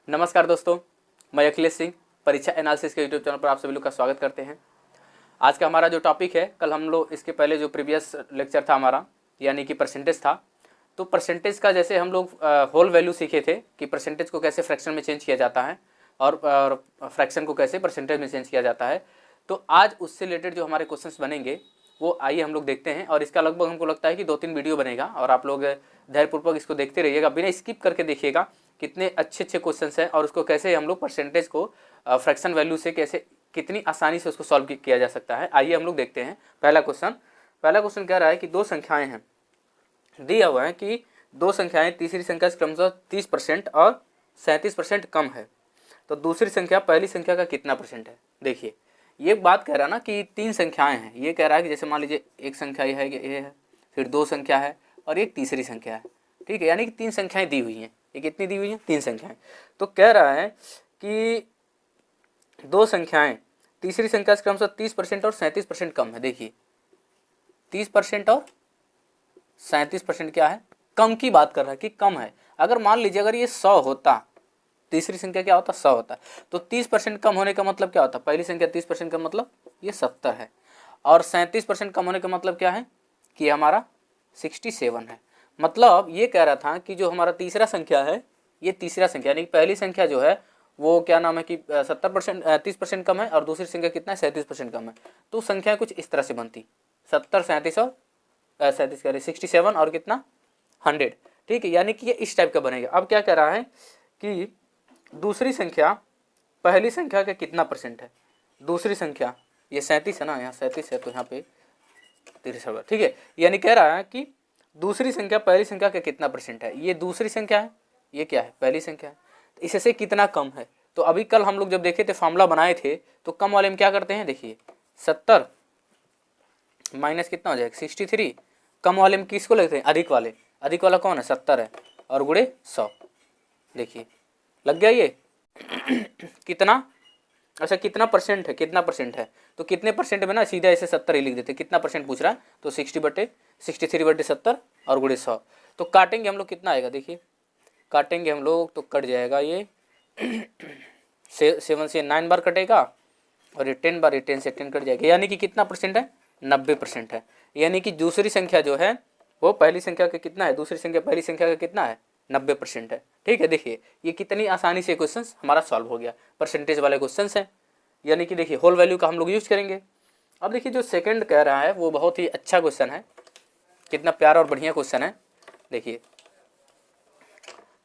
नमस्कार दोस्तों, मैं अखिलेश सिंह परीक्षा एनालिसिस के यूट्यूब चैनल पर आप सभी लोग का स्वागत करते हैं। आज का हमारा जो टॉपिक है, कल हम लोग इसके पहले जो प्रीवियस लेक्चर था हमारा यानी कि परसेंटेज था, तो परसेंटेज का जैसे हम लोग होल वैल्यू सीखे थे कि परसेंटेज को कैसे फ्रैक्शन में चेंज किया जाता है और फ्रैक्शन को कैसे परसेंटेज में चेंज किया जाता है। तो आज उससे रिलेटेड जो हमारे क्वेश्चंस बनेंगे वो आइए हम लोग देखते हैं। और इसका लगभग हमको लगता है कि 2-3 वीडियो बनेगा और आप लोग धैर्यपूर्वक इसको देखते रहिएगा, बिना स्किप करके देखिएगा। कितने अच्छे क्वेश्चंस हैं और उसको कैसे हम लोग परसेंटेज को फ्रैक्शन वैल्यू से कैसे कितनी आसानी से उसको सॉल्व किया जा सकता है। आइए हम लोग देखते हैं। पहला क्वेश्चन कह रहा है कि दो संख्याएं हैं, दिया हुआ है कि दो संख्याएं, तीसरी संख्या क्रमशः 30% और 37% कम है, तो दूसरी संख्या पहली संख्या का कितना परसेंट है। देखिए ये बात कह रहा है ना कि तीन संख्याएं हैं। ये कह रहा है कि जैसे मान लीजिए एक संख्या ये है, फिर दो संख्या है और एक तीसरी संख्या है, ठीक है। यानी कि तीन संख्याएं दी हुई हैं। ये कितनी दी हुई हैं? तीन संख्याएं। तो कह रहा है कि दो संख्याएं, तीसरी संख्या क्रमशः 30% और 37% कम है। देखिए 30% और 37% क्या है? कम की बात कर रहा है कि कम है। अगर मान लीजिए अगर ये 100 होता, तीसरी संख्या क्या होता? 100 होता, तो 30% कम होने का मतलब क्या होता? पहली संख्या 30% का मतलब ये 70 है, और 37% कम होने का मतलब क्या है कि हमारा 67 है। मतलब ये कह रहा था कि जो हमारा तीसरा संख्या है, ये तीसरा संख्या यानी कि पहली संख्या जो है वो क्या नाम है कि 30% कम है और दूसरी संख्या कितना है? 37% कम है। तो संख्या कुछ इस तरह से बनती 70, 37 और 37 कह रहे 67 और कितना 100, ठीक है। यानी कि ये इस टाइप का बनेगा। अब क्या कह रहा है कि दूसरी संख्या पहली संख्या का कितना परसेंट है। दूसरी संख्या ये 37 है ना, यहाँ 37 है तो यहाँ पे 30, ठीक है। यानी कह रहा है कि दूसरी संख्या पहली संख्या का कितना परसेंट है। ये दूसरी संख्या है, ये क्या है? पहली संख्या है। तो इससे कितना कम है? तो अभी कल हम लोग जब देखे थे, फॉर्मूला बनाए थे, तो कम वाले में क्या करते हैं? देखिए 70 माइनस कितना हो जाएगा? 63। कम वाले में किसको लगते हैं? अधिक वाले। अधिक वाला कौन है? 70 है, और गुणे 100। देखिए लग गया ये कितना? अच्छा कितना परसेंट है? कितना परसेंट है? तो कितने परसेंट में ना सीधा ऐसे 70 ही लिख देते। कितना परसेंट पूछ रहा है? तो 63/70 और गुणे 100। तो काटेंगे हम लोग, कितना आएगा? देखिए काटेंगे हम लोग तो कट जाएगा ये 7 से 9 बार कटेगा, और ये 10 बार, ये 10 से 10 कट जाएगा। यानी कि कितना परसेंट है? 90% है। यानी कि दूसरी संख्या जो है वो पहली संख्या का कितना है? दूसरी संख्या पहली संख्या का कितना है? 90% है, ठीक है। देखिए ये कितनी आसानी से क्वेश्चन हमारा सॉल्व हो गया। परसेंटेज वाले क्वेश्चन हैं, यानी कि देखिए होल वैल्यू का हम लोग यूज करेंगे। अब देखिए जो सेकंड कह रहा है वो बहुत ही अच्छा क्वेश्चन है। कितना प्यारा और बढ़िया क्वेश्चन है। देखिए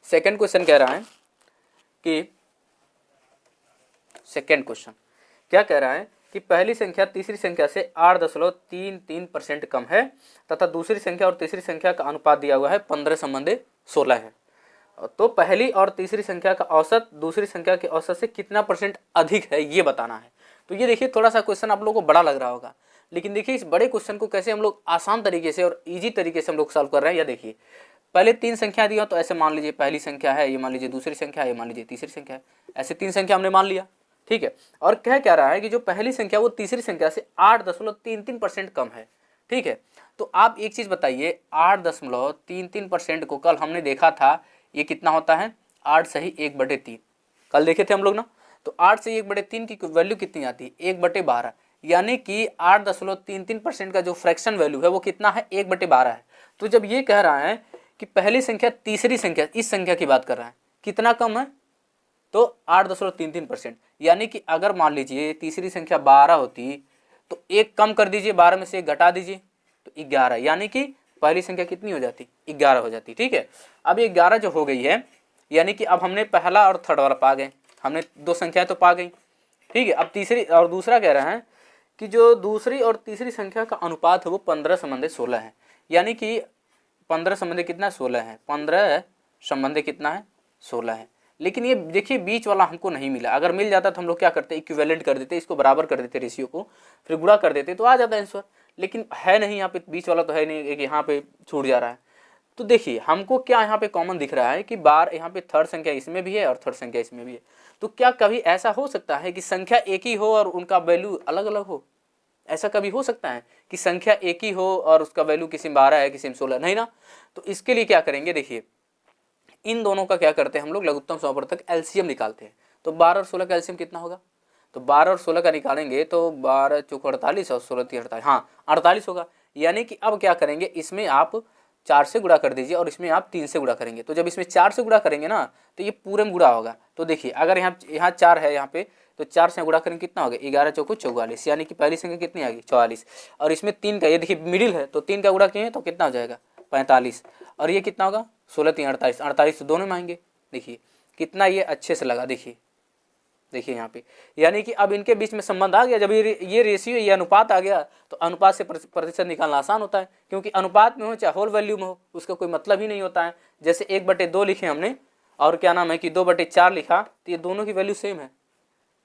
सेकंड क्वेश्चन कह रहा है कि सेकंड क्वेश्चन क्या कह रहा है कि पहली संख्या तीसरी संख्या से 8.33% कम है तथा दूसरी संख्या और तीसरी संख्या का अनुपात दिया हुआ है 15:16 है। तो पहली और तीसरी संख्या का औसत दूसरी संख्या के औसत से कितना परसेंट अधिक है, ये बताना है। तो ये देखिए थोड़ा सा क्वेश्चन आप लोगों को बड़ा लग रहा होगा, लेकिन देखिए इस बड़े क्वेश्चन को कैसे हम लोग आसान तरीके से और ईजी तरीके से हम लोग सॉल्व कर रहे हैं। या देखिए पहले तीन संख्या दी हो, तो ऐसे मान लीजिए पहली संख्या है, ये मान लीजिए दूसरी संख्या है, ये मान लीजिए तीसरी संख्या है। ऐसे तीन संख्या हमने मान लिया, ठीक है। और क्या रहा है कि जो पहली संख्या वो तीसरी संख्या से 8.33% कम है, ठीक है। तो आप एक चीज बताइए, 8.33% को कल हमने देखा था ये कितना होता है? 8 सही 1/3। कल देखे थे हम लोग ना, तो 8 से 1/3 की वैल्यू कितनी आती है? 1/12। यानी कि 8.33% का जो फ्रैक्शन वैल्यू है वो कितना है? 1/12 है। तो जब ये कह रहा है कि पहली संख्या तीसरी संख्या, इस संख्या की बात कर रहा है, कितना कम है? तो 8.33%। यानी कि अगर मान लीजिए तीसरी संख्या 12 होती तो एक कम कर दीजिए, 12 में से एक घटा दीजिए तो 11, यानी कि पहली संख्या कितनी हो जाती? 11 हो जाती, ठीक है। अब ये 11 जो हो गई है, यानी कि अब हमने पहला और थर्ड वाला पा गए, हमने दो संख्या तो पा गई, ठीक है। अब तीसरी और दूसरा कह रहा है कि जो दूसरी और तीसरी संख्या का अनुपात है वो 15:16 है। यानी कि 15 कितना? 16 है। 15 कितना है? 16 है। लेकिन ये देखिए बीच वाला हमको नहीं मिला। अगर मिल जाता तो हम लोग क्या करते? इक्विवेलेंट कर देते, इसको बराबर कर देते रेशियो को, फिर गुणा कर देते तो आ जाता आंसर। लेकिन है नहीं, यहाँ पे बीच वाला तो है नहीं, एक यहाँ पे छूट जा रहा है। तो देखिए हमको क्या यहाँ पे कॉमन दिख रहा है कि बार यहाँ पे थर्ड संख्या इसमें भी है और थर्ड संख्या इसमें भी है। तो क्या कभी ऐसा हो सकता है कि संख्या एक ही हो और उनका वैल्यू अलग अलग हो? ऐसा कभी हो सकता है कि संख्या एक ही हो और उसका वैल्यू किसी में 12 है किसी में 16? नहीं ना। तो इसके लिए क्या करेंगे? देखिए इन दोनों का क्या करते हैं हम लोग, लघुत्तम समवर्तक एलसीएम निकालते हैं। तो 12 और 16 का एलसीएम कितना होगा, तो 12 और 16 का निकालेंगे तो 12 चौक 48 और 16 3 48, हाँ 48 होगा। यानी कि अब क्या करेंगे, इसमें आप 4 से गुणा कर दीजिए और इसमें आप 3 से गुणा करेंगे। तो जब इसमें 4 से गुणा करेंगे ना तो ये पूरे में गुणा होगा। तो देखिए अगर यहाँ 4 है यहाँ पे, तो 4 से गुणा करेंगे कितना होगा, 11 चौको 44, यानी कि पहली संख्या कितनी आ गई 44। और इसमें 3 का, ये देखिए मिडिल है तो 3 का गुणा किए तो कितना हो जाएगा 45। और ये कितना होगा 16 3 48, 48 तो दोनों में आएंगे। देखिए कितना ये अच्छे से लगा, देखिए यहाँ पे, यानी कि अब इनके बीच में संबंध आ गया। जब ये रेशियो, ये अनुपात आ गया तो अनुपात से प्रतिशत निकालना आसान होता है, क्योंकि अनुपात में हो चाहे होल वैल्यू में हो उसका कोई मतलब ही नहीं होता है। जैसे 1/2 लिखे हमने और क्या नाम है कि 2/4 लिखा, तो ये दोनों की वैल्यू सेम है,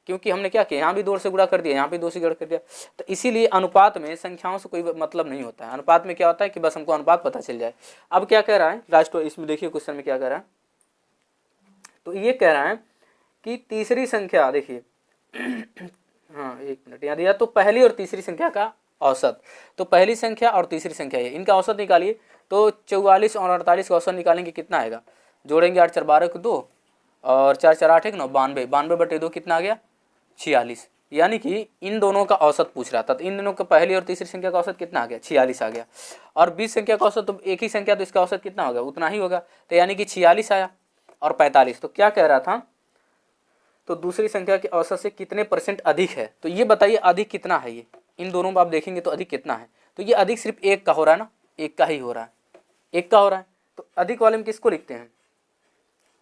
क्योंकि हमने क्या किया, यहाँ भी 2 से गुणा कर दिया, यहाँ भी 2 से गुणा कर दिया। तो इसीलिए अनुपात में संख्याओं से कोई मतलब नहीं होता है। अनुपात में क्या होता है कि बस हमको अनुपात पता चल जाए। अब क्या कह रहा है राष्ट्र, इसमें देखिए क्वेश्चन में क्या कह रहा है, तो ये कह रहा है कि तीसरी संख्या, देखिए हाँ 1 मिनट यहाँ दिया, तो पहली और तीसरी संख्या का औसत। तो पहली संख्या और तीसरी संख्या है, इनका औसत निकालिए। तो 44 और 48 का औसत निकालेंगे कितना आएगा, जोड़ेंगे 8 4 12 को 2 और 4 4 8 1 9 92, 92/2 कितना आ गया 46। यानी कि इन दोनों का औसत पूछ रहा था, तो इन दोनों का पहली और तीसरी संख्या का औसत कितना आ गया 46 आ गया। और 20 संख्या का औसत, तो एक ही संख्या तो इसका औसत कितना होगा उतना ही होगा, तो यानी कि 46 आया और 45। तो क्या कह रहा था, तो दूसरी संख्या के औसत से कितने % अधिक है। तो ये बताइए अधिक कितना है, ये इन दोनों में आप देखेंगे तो अधिक कितना है। तो ये अधिक सिर्फ 1 का हो रहा है ना, 1 का ही हो रहा है, 1 का हो रहा है। तो अधिक वाले में किसको लिखते हैं,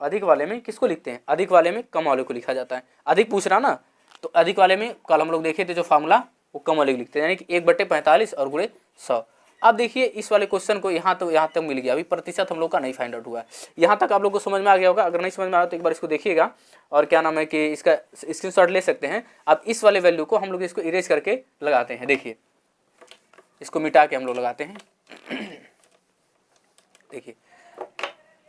अधिक वाले में किसको लिखते हैं, अधिक वाले में कम वाले को लिखा जाता है। अधिक पूछ रहा ना, तो अधिक वाले में कल हम लोग देखे थे जो फार्मूला, वो कम वाले को लिखते हैं, यानी कि 1/45 और गुणे 100। अब देखिए इस वाले क्वेश्चन को यहाँ तक मिल गया। अभी प्रतिशत हम लोग का नहीं फाइंड आउट हुआ है। यहाँ तक आप लोग को समझ में आ गया होगा। अगर नहीं समझ में आया तो एक बार इसको देखिएगा और क्या नाम है कि इसका स्क्रीनशॉट ले सकते हैं। अब इस वाले वैल्यू को हम लोग इसको इरेज करके लगाते हैं। देखिए इसको मिटा के हम लोग लगाते हैं। देखिए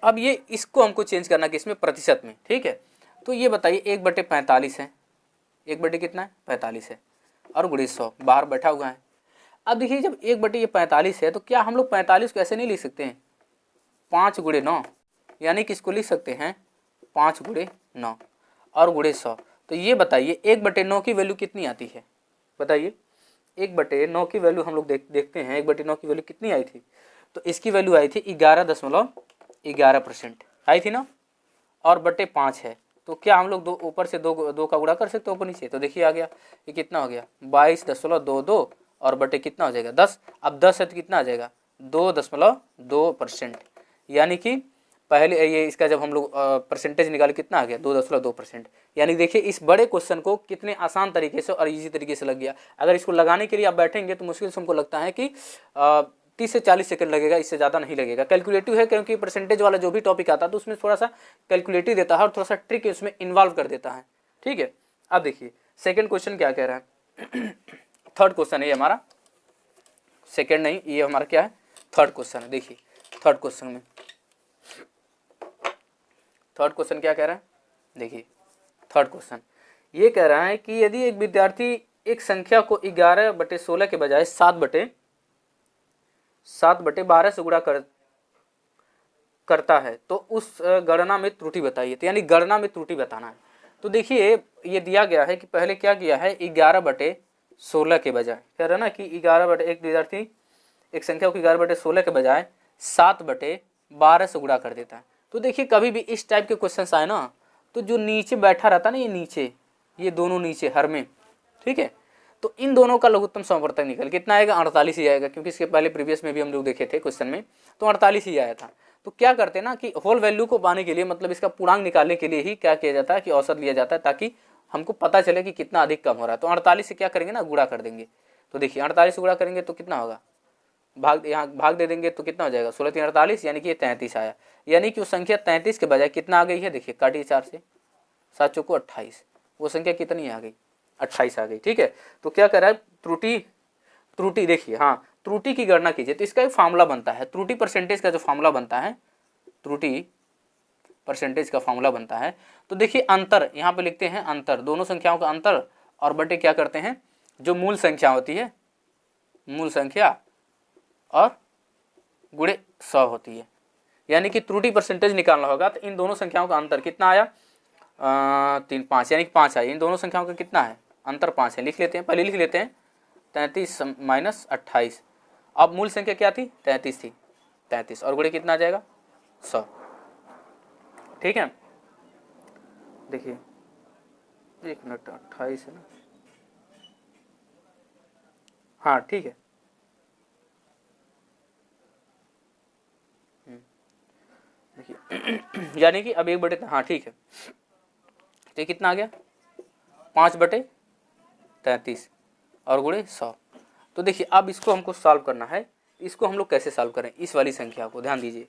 अब ये इसको हमको चेंज करना कि इसमें प्रतिशत में, ठीक है। तो ये बताइए 1/45 है, 1 कितना है 45 है और गुणे 100 बाहर बैठा हुआ है। अब देखिए जब 1/45 है तो क्या हम लोग 45 को ऐसे नहीं लिख सकते हैं 5 गुणे 9, यानी कि इसको लिख सकते हैं 5 गुणे 9 और गुणे 100। तो ये बताइए 1/9 की वैल्यू कितनी आती है, बताइए 1/9 की वैल्यू हम लोग देखते हैं। 1/9 की वैल्यू कितनी आई थी, तो इसकी वैल्यू आई थी 11.11% आई थी ना, और बटे 5 है। तो क्या हम लोग दो ऊपर से दो का गुणा कर सकते हैं ऊपर नीचे, तो देखिए आ गया, ये कितना हो गया 22.22 और बटे कितना हो जाएगा 10। अब 10 है तो कितना आ जाएगा 2.2%, यानी कि पहले ये इसका जब हम लोग परसेंटेज निकाले कितना आ गया 2.2%। यानी देखिए इस बड़े क्वेश्चन को कितने आसान तरीके से और इजी तरीके से लग गया। अगर इसको लगाने के लिए आप बैठेंगे तो मुश्किल से हमको लगता है कि 30 से 40 सेकंड लगेगा, इससे ज़्यादा नहीं लगेगा। कैलकुलेटिव है क्योंकि परसेंटेज वाला जो भी टॉपिक आता है तो उसमें थोड़ा सा कैलकुलेटिव देता है और थोड़ा सा ट्रिक उसमें इन्वॉल्व कर देता है, ठीक है। अब देखिए सेकंड क्वेश्चन क्या कह रहा है, थर्ड क्वेश्चन है ये हमारा, सेकंड नहीं, ये हमारा क्या है थर्ड क्वेश्चन है। देखिए थर्ड क्वेश्चन में, थर्ड क्वेश्चन क्या कह रहा है, देखिए थर्ड क्वेश्चन ये कह रहा है कि यदि एक विद्यार्थी एक संख्या को 11/16 के बजाय 7/12 से गुणा करता है तो उस गणना में त्रुटि बताइए। तो यानी गणना में त्रुटि बताना है। तो देखिए ये दिया गया है कि पहले क्या किया है 11/16 के बजाय, कह रहा है ना कि एक विद्यार्थी एक संख्या को 11/16 के बजाय 7/12 से गुणा कर देता है। तो देखिए कभी भी इस टाइप के क्वेश्चन आए ना तो जो नीचे बैठा रहता है ना, ये नीचे, ये दोनों नीचे हर में, ठीक है, तो इन दोनों का लघुत्तम समवर्तक निकल कितना आएगा 48 ही आएगा, क्योंकि इसके पहले प्रीवियस में भी हम लोग देखे थे क्वेश्चन में तो 48 ही आया था। तो क्या करते हैं ना कि होल वैल्यू को पाने के लिए, मतलब इसका पूर्णांक निकालने के लिए ही क्या किया जाता है कि औसत लिया जाता है, ताकि हमको पता चले कि कितना अधिक कम हो रहा है। तो 48 से क्या करेंगे ना गुणा कर देंगे। तो देखिए 48 से गुणा करेंगे तो कितना होगा, यहाँ भाग दे देंगे तो कितना हो जाएगा 16 3 48, यानी कि ये 33 आया। यानी कि वो संख्या 33 के बजाय कितना आ गई है, देखिए काटिए 4 से, 7 चौको 28, वो संख्या कितनी आ गई 28 आ गई, ठीक है। तो क्या कर रहा है त्रुटि देखिए, हाँ त्रुटि की गणना कीजिए। तो इसका एक फार्मूला बनता है, त्रुटि परसेंटेज का जो फार्मूला बनता है, त्रुटि परसेंटेज का फार्मूला बनता है। तो देखिए अंतर यहाँ पे लिखते हैं, अंतर दोनों संख्याओं का अंतर और बटे क्या करते हैं जो मूल संख्या होती है, मूल संख्या और गुणे 100 होती है, यानी कि त्रुटि परसेंटेज निकालना होगा। तो इन दोनों संख्याओं का अंतर कितना आया, 3 5 यानी कि 5 आया। इन दोनों संख्याओं का कितना है, अंतर 5 है। लिख लेते हैं, पहले लिख लेते हैं 33 माइनस 28। अब मूल संख्या क्या थी, 33 थी, 33 और गुणे कितना आ जाएगा, 100। ठीक है, देखिए 1 मिनट, 28 है ना, हाँ ठीक है। देखिए यानी कि अब 1/, हाँ ठीक है, तो कितना आ गया, 5/33 और गुणे 100। तो देखिए अब इसको हमको सॉल्व करना है। इसको हम लोग कैसे सॉल्व करें, इस वाली संख्या को ध्यान दीजिए।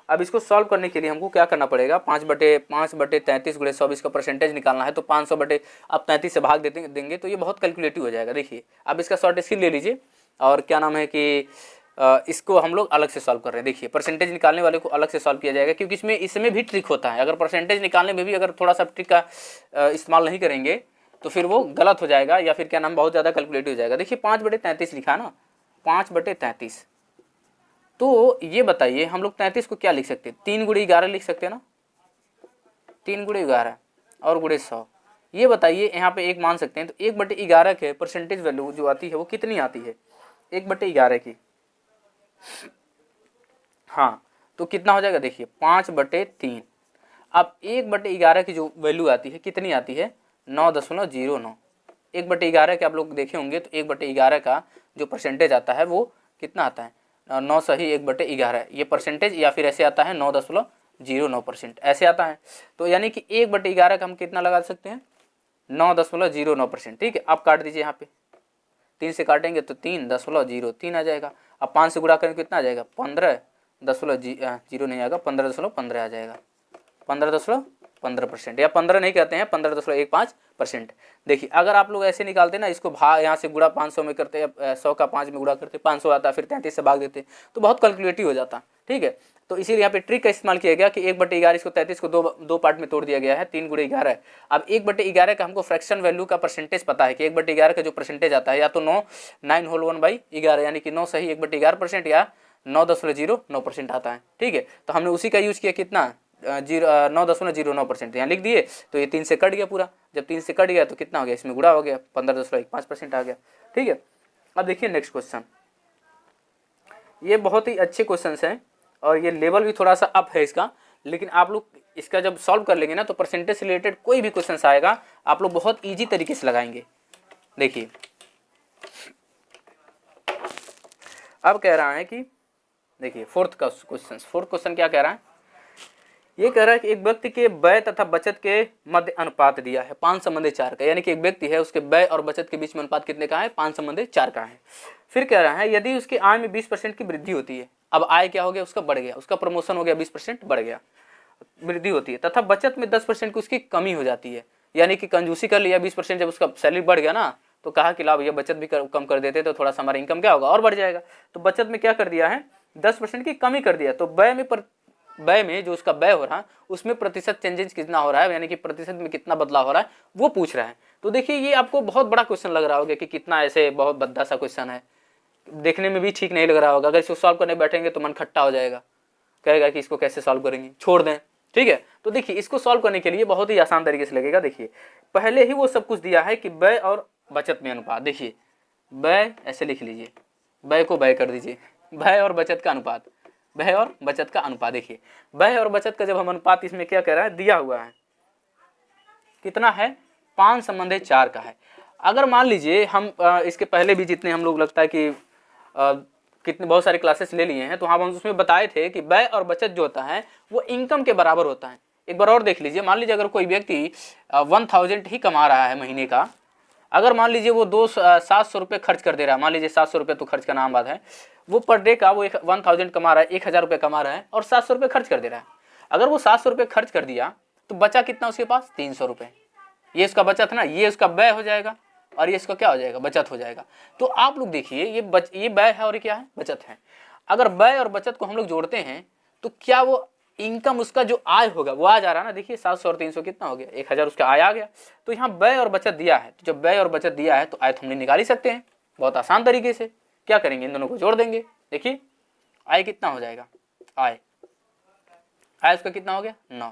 अब इसको सॉल्व करने के लिए हमको क्या करना पड़ेगा, 5/33 गुणे 100, इसका परसेंटेज निकालना है। तो 500 अब 33 से भाग देंगे तो ये बहुत कैलकुलेटिव हो जाएगा। देखिए अब इसका शॉर्ट स्किल ले लीजिए और क्या नाम है कि इसको हम लोग अलग से सॉल्व कर रहे हैं। देखिए परसेंटेज निकालने वाले को अलग से सॉल्व किया जाएगा, क्योंकि इसमें भी ट्रिक होता है। अगर परसेंटेज निकालने में भी अगर थोड़ा सा ट्रिक का इस्तेमाल नहीं करेंगे तो फिर वो गलत हो जाएगा, या फिर क्या नाम बहुत ज़्यादा कैलकुलेटिव हो जाएगा। देखिए 5/33 लिखा ना, 5/33। तो ये बताइए हम लोग 33 को क्या लिख सकते हैं, 3 गुणे 11 लिख सकते हैं ना, 3 गुणे 11 और गुणे 100। ये बताइए यहाँ पे एक मान सकते हैं। तो 1/11 के परसेंटेज वैल्यू जो आती है वो कितनी आती है, 1/11 की, हाँ तो कितना हो जाएगा, देखिए 5/3। अब 1/11 की जो वैल्यू आती है कितनी आती है, 9.09। 1/11 के आप लोग देखे होंगे तो 1/11 का जो परसेंटेज आता है वो कितना आता है, 9 सही 1/11। ये परसेंटेज या फिर ऐसे आता है 9.09%, ऐसे आता है। तो यानी कि 1/11 का हम कितना लगा सकते हैं, 9.09%। ठीक है, आप काट दीजिए, यहाँ पे 3 से काटेंगे तो 3.03 आ जाएगा। अब 5 से गुणा करेंगे कितना आ जाएगा, 15.0 नहीं आएगा, 15.15 आ जाएगा, 15.15% या 15 नहीं कहते हैं, 15.15%। देखिए अगर आप लोग ऐसे निकालते ना, इसको भाग यहाँ से गुणा 500 में करते, 100 का 5 में गुणा करते, 500 आता, फिर 33 से भाग देते, तो बहुत कैलकुलेटिव हो जाता। ठीक है, तो इसीलिए यहाँ पे ट्रिक का इस्तेमाल किया गया कि 1/11 इसको 33 को दो पार्ट में तोड़ दिया गया है, 3 गुणे 11। अब 1/11 का हमको फ्रैक्शन वैल्यू का परसेंटेज पता है कि 1/11 का जो परसेंटेज आता है या तो 9 होल 1/11 यानी कि 9 सही 1/11% या 9.09% आता है। ठीक है, तो हमने उसी का यूज किया, कितना 9.09% यहाँ लिख दिए। तो ये 3 से कट गया पूरा, जब 3 से कट गया तो कितना हो गया, इसमें गुणा हो गया, 15.15% आ गया। ठीक है, अब देखिए नेक्स्ट क्वेश्चन, ये बहुत ही अच्छे क्वेश्चन हैं और ये लेवल भी थोड़ा सा अप है इसका, लेकिन आप लोग इसका जब सॉल्व कर लेंगे ना तो परसेंटेज से रिलेटेड कोई भी क्वेश्चन आएगा आप लोग बहुत ईजी तरीके से लगाएंगे। देखिए अब कह रहा है कि, देखिए फोर्थ क्वेश्चन क्या कह रहा है, ये कह रहा है कि एक व्यक्ति के व्यय तथा बचत के मध्य अनुपात दिया है 5:4 का, यानी कि एक व्यक्ति है उसके व्यय और बचत के बीच में अनुपात कितने का है, 5:4 का है। फिर कह रहा है यदि उसकी आय में 20% की वृद्धि होती है, अब आय क्या हो गया उसका, बढ़ गया, उसका प्रमोशन हो गया, 20% बढ़ गया, वृद्धि होती है, तथा बचत में 10% की उसकी कमी हो जाती है, यानी कि कंजूसी कर लिया 20%, जब उसका सैलरी बढ़ गया ना तो कहा कि ला भैया बचत भी कम कर देते तो थोड़ा सा हमारा इनकम क्या होगा और बढ़ जाएगा। तो बचत में क्या कर दिया है, 10% की कमी कर दिया। तो व्यय में जो उसका व्यय हो रहा है उसमें प्रतिशत चेंजेस कितना हो रहा है, यानी कि प्रतिशत में कितना बदलाव हो रहा है वो पूछ रहा है। तो देखिए ये आपको बहुत बड़ा क्वेश्चन लग रहा होगा कि कितना ऐसे बहुत भद्दा सा क्वेश्चन है, देखने में भी ठीक नहीं लग रहा होगा। अगर इसको सॉल्व करने बैठेंगे तो मन खट्टा हो जाएगा, कहेगा कि इसको कैसे सॉल्व करेंगे, छोड़ दें। ठीक है, तो देखिए इसको सॉल्व करने के लिए बहुत ही आसान तरीके से लगेगा। देखिए पहले ही वो सब कुछ दिया है कि व्यय और बचत में अनुपात, देखिए व्यय ऐसे लिख लीजिए, व्यय को व्यय कर दीजिए, व्यय और बचत का अनुपात, व्यय और बचत का अनुपात। देखिए व्यय और बचत का जब हम अनुपात, इसमें क्या कह रहा है, दिया हुआ है कितना है, 5:4 का है। अगर मान लीजिए हम इसके पहले भी जितने हम लोग लगता है कि कितने बहुत सारे क्लासेस ले लिए हैं, तो हम उसमें बताए थे कि व्यय और बचत जो होता है वो इनकम के बराबर होता है। एक बार और देख लीजिए, मान लीजिए अगर कोई व्यक्ति 1000 ही कमा रहा है महीने का, अगर मान लीजिए वो 700 रुपये खर्च कर दे रहा है, मान लीजिए 700 रुपये तो खर्च का नाम बात है, वो पर डे का वो 1000 कमा रहा है, 1000 रुपये कमा रहा है और 700 रुपये खर्च कर दे रहा है। अगर वो 700 रुपये खर्च कर दिया तो बचा कितना उसके पास, 300 रुपये। ये इसका बचत ना, ये उसका व्यय हो जाएगा और ये इसका क्या हो जाएगा, बचत हो जाएगा। तो आप लोग देखिए ये व्यय है और ये क्या है, बचत है। अगर व्यय और बचत को हम लोग जोड़ते हैं तो क्या वो इनकम उसका जो आय होगा वो आ जा रहा है ना, देखिए 700 और 300 कितना हो गया, 1000 उसका आय आ गया। तो यहाँ व्यय और बचत दिया है, तो जब व्यय और बचत दिया है तो आय तो हमने निकाल ही सकते हैं बहुत आसान तरीके से। क्या करेंगे, इन दोनों को जोड़ देंगे। देखिए आय कितना हो जाएगा, आय आया उसका कितना हो गया 9।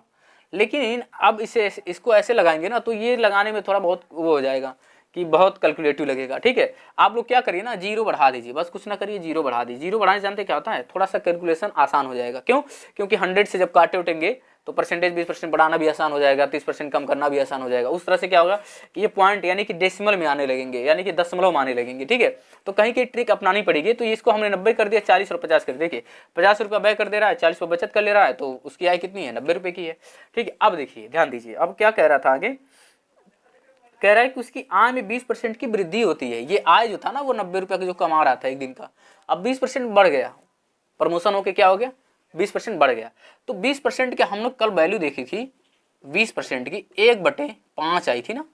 लेकिन अब इसको ऐसे लगाएंगे ना तो ये लगाने में थोड़ा बहुत वो हो जाएगा कि बहुत कैलकुलेटिव लगेगा। ठीक है, आप लोग क्या करिए ना, जीरो बढ़ा दीजिए, बस कुछ ना करिए, जीरो बढ़ा दीजिए। जीरो बढ़ाने से जानते क्या होता है, थोड़ा सा कैलकुलेशन आसान हो जाएगा। क्यों? क्योंकि 100 से जब काटे उठेंगे तो परसेंटेज 20% बढ़ाना भी आसान हो जाएगा, 30% कम करना भी आसान हो जाएगा। उस तरह से क्या होगा कि ये पॉइंट यानी कि डेसिमल में आने लगेंगे, यानी कि दशमलव में आने लगेंगे। ठीक है, तो कहीं की ट्रिक अपनानी पड़ेगी। तो इसको हमने 90 कर दिया, 40 और 50 कर। देखिए 50 रुपया व्यय कर दे रहा है, 40 रुपये बचत कर ले रहा है, तो उसकी आय कितनी है, 90 रुपये की है। ठीक है, अब देखिए ध्यान दीजिए, अब क्या कह रहा था आगे, कह रहा है कि उसकी आय में 20% की वृद्धि होती है। ये आय जो था ना वो 90 रुपये का जो कमा रहा था एक दिन का, अब 20% बढ़ गया, प्रमोशन होके क्या हो गया 20% बढ़ गया। तो 20% के हम लोग कल वैल्यू देखी थी 20% की 1/5 आई थी ना,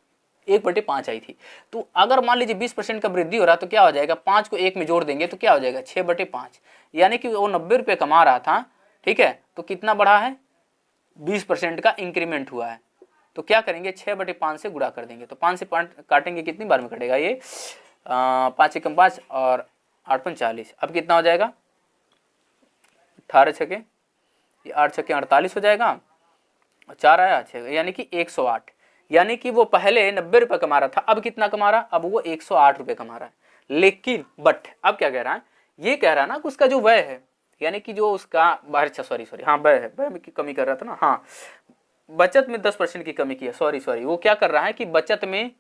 1/5 आई थी। तो अगर मान लीजिए 20% का वृद्धि हो रहा तो क्या हो जाएगा, 5 को 1 में जोड़ देंगे तो क्या हो जाएगा 6/5, यानी कि वो 90 रुपये कमा रहा था। ठीक है, तो कितना बढ़ा है, 20% का इंक्रीमेंट हुआ है। तो क्या करेंगे 6/5 से गुणा कर देंगे, तो 5 से 5 काटेंगे, कितनी बार में कटेगा ये 5 एकम 5 और 8 पंच 40। अब कितना हो जाएगा 18 छके, ये 8 छके 48 हो जाएगा, 4 आया 6, यानी कि 108। यानी कि वो पहले 90 रुपये कमा रहा था, अब कितना कमा रहा, अब वो 108 रुपये कमा रहा है। लेकिन बट अब क्या कह रहा है, ये कह रहा है ना कि उसका जो व्यय है, यानी कि जो उसका बाहर, सॉरी हाँ व्यय है, व्यय में की कमी कर रहा था ना, हाँ बचत में 10% की कमी की है, सॉरी वो क्या कर रहा है कि बचत में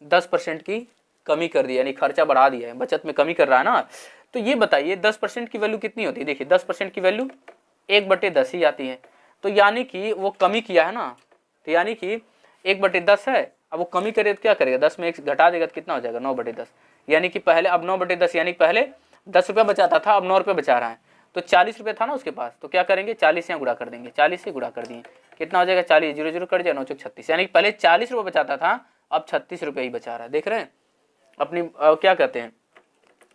10% की कमी कर दी, यानी खर्चा बढ़ा दिया है, बचत में कमी कर रहा है ना। तो ये बताइए 10% की वैल्यू कितनी होती है, देखिए 10% की वैल्यू 1/10 ही आती है। तो यानी कि वो कमी किया है ना, तो यानी कि 1/10 है, अब वो कमी करे तो क्या करेगा, 10 में 1 घटा देगा तो कितना हो जाएगा 9/10। यानी कि पहले, अब 9/10 यानी पहले 10 रुपया बचाता था, अब 9 रुपये बचा रहा है। तो 40 रुपये था ना उसके पास, तो क्या करेंगे 40 से गुणा कर देंगे, 40 से गुणा कर दिए, कितना हो जाएगा 40, 0 0 कट जाए, 9 चौक 36, यानी पहले 40 रुपये बचाता था, अब 36 रुपये ही बचा रहा है। देख रहे हैं अपनी क्या कहते हैं,